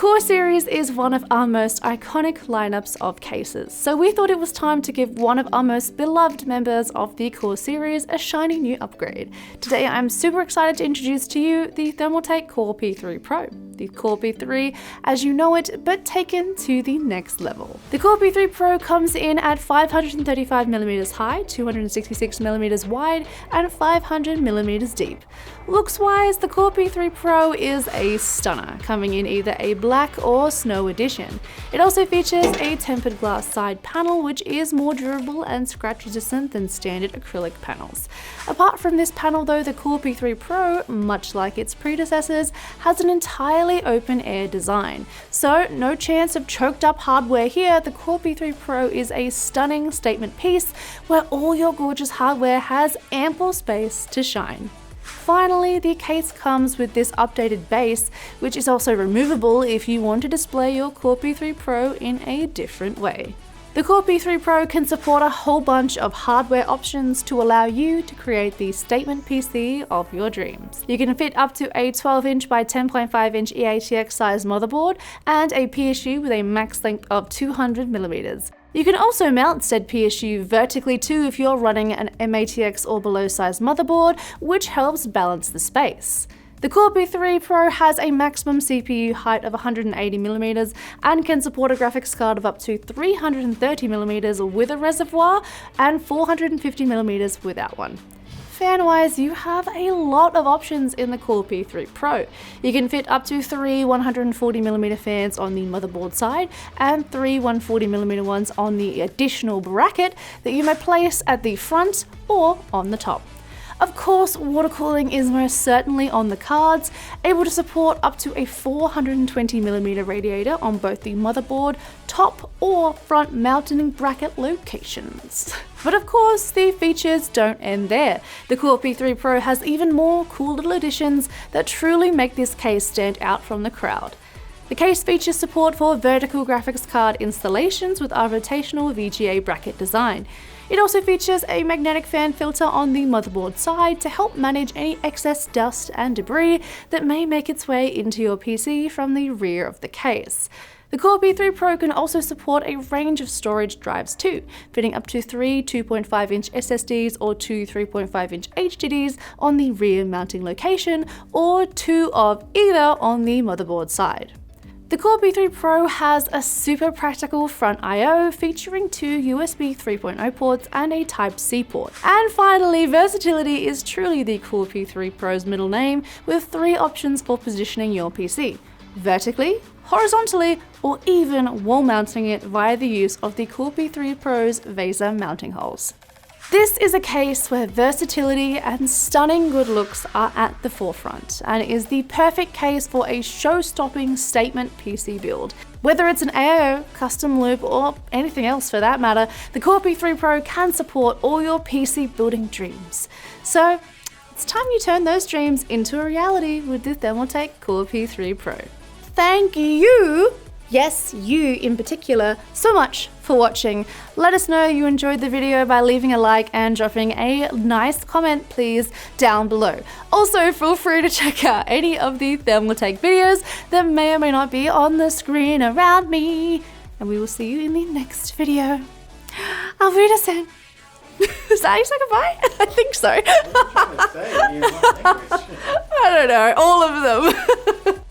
Core series is one of our most iconic lineups of cases, so we thought it was time to give one of our most beloved members of the Core series a shiny new upgrade. Today I'm super excited to introduce to you the Thermaltake Core P3 Pro. The Core P3 as you know it, but taken to the next level. The Core P3 Pro comes in at 535mm high, 266mm wide, and 500mm deep. Looks wise, the Core P3 Pro is a stunner, coming in either a black or snow edition. It also features a tempered glass side panel, which is more durable and scratch resistant than standard acrylic panels. Apart from this panel though, the Core P3 Pro, much like its predecessors, has an entirely open air design. So no chance of choked up hardware here. The Core P3 Pro is a stunning statement piece where all your gorgeous hardware has ample space to shine. Finally, the case comes with this updated base, which is also removable if you want to display your Core P3 Pro in a different way. The Core P3 Pro can support a whole bunch of hardware options to allow you to create the statement PC of your dreams. You can fit up to a 12-inch by 10.5-inch EATX size motherboard and a PSU with a max length of 200mm. You can also mount said PSU vertically too if you're running an MATX or below size motherboard, which helps balance the space. The Core P3 Pro has a maximum CPU height of 180mm and can support a graphics card of up to 330mm with a reservoir and 450mm without one. Fan-wise, you have a lot of options in the Core P3 Pro. You can fit up to 3 140mm fans on the motherboard side and 3 140mm ones on the additional bracket that you may place at the front or on the top. Of course, water cooling is most certainly on the cards, able to support up to a 420mm radiator on both the motherboard, top or front mounting bracket locations. But of course, the features don't end there. The Core P3 Pro has even more cool little additions that truly make this case stand out from the crowd. The case features support for vertical graphics card installations with our rotational VGA bracket design. It also features a magnetic fan filter on the motherboard side to help manage any excess dust and debris that may make its way into your PC from the rear of the case. The Core P3 Pro can also support a range of storage drives too, fitting up to 3 2.5-inch SSDs or 2 3.5-inch HDDs on the rear mounting location, or 2 of either on the motherboard side. The Core P3 Pro has a super practical front I/O featuring 2 USB 3.0 ports and a Type-C port. And finally, versatility is truly the Core P3 Pro's middle name, with 3 options for positioning your PC: vertically, horizontally, or even wall mounting it via the use of the Core P3 Pro's VESA mounting holes. This is a case where versatility and stunning good looks are at the forefront, and is the perfect case for a show-stopping statement PC build. Whether it's an AIO, custom loop, or anything else for that matter, the Core P3 Pro can support all your PC building dreams. So it's time you turn those dreams into a reality with the Thermaltake Core P3 Pro. Thank you! Yes, you in particular, so much for watching. Let us know you enjoyed the video by leaving a like and dropping a nice comment please down below. Also, feel free to check out any of the Thermaltake videos that may or may not be on the screen around me. And we will see you in the next video. Auf Wiedersehen. Is that how you say goodbye? I think so. I don't know, all of them.